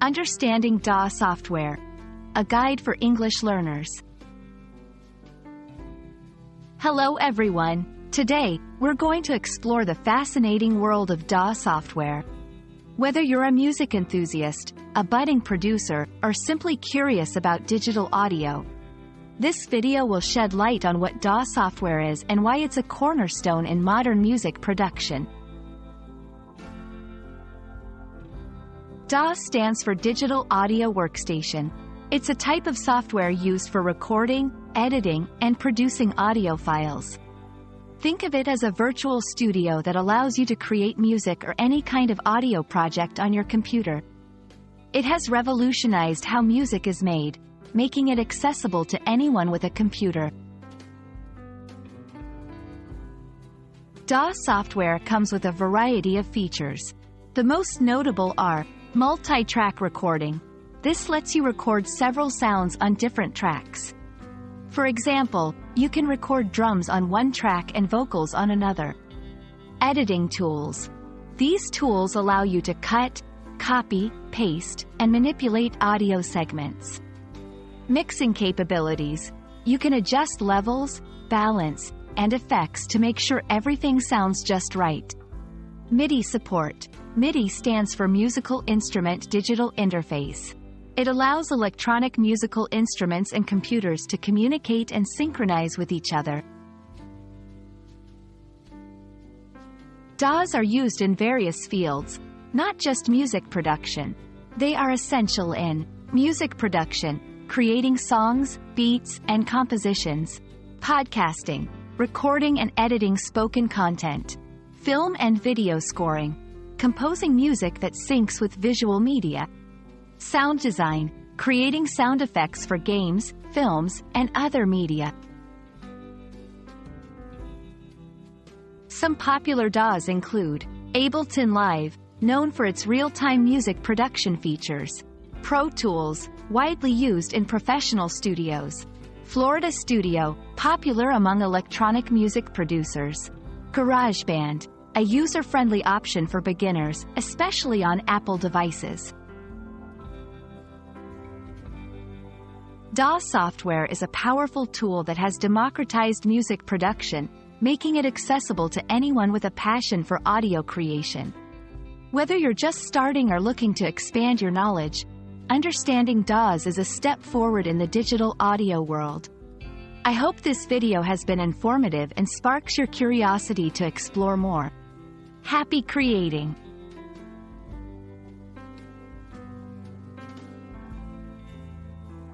Understanding DAW Software, a guide for English learners. Hello everyone. Today, we're going to explore the fascinating world of DAW software. Whether you're a music enthusiast, a budding producer, or simply curious about digital audio, this video will shed light on what DAW software is and why it's a cornerstone in modern music production. DAW stands for Digital Audio Workstation. It's a type of software used for recording, editing, and producing audio files. Think of it as a virtual studio that allows you to create music or any kind of audio project on your computer. It has revolutionized how music is made, making it accessible to anyone with a computer. DAW software comes with a variety of features. The most notable are multi-track recording. This lets you record several sounds on different tracks. For example, you can record drums on one track and vocals on another. Editing tools. These tools allow you to cut, copy, paste, and manipulate audio segments. Mixing capabilities. You can adjust levels, balance, and effects to make sure everything sounds just right. MIDI support. MIDI stands for Musical Instrument Digital Interface. It allows electronic musical instruments and computers to communicate and synchronize with each other. DAWs are used in various fields, not just music production. They are essential in music production, creating songs, beats, and compositions; podcasting, recording and editing spoken content; film and video scoring, composing music that syncs with visual media; sound design, creating sound effects for games, films, and other media. Some popular DAWs include Ableton Live, known for its real-time music production features; Pro Tools, widely used in professional studios; Florida Studio, popular among electronic music producers; GarageBand, a user-friendly option for beginners, especially on Apple devices. DAW software is a powerful tool that has democratized music production, making it accessible to anyone with a passion for audio creation. Whether you're just starting or looking to expand your knowledge, understanding DAWs is a step forward in the digital audio world. I hope this video has been informative and sparks your curiosity to explore more. Happy creating!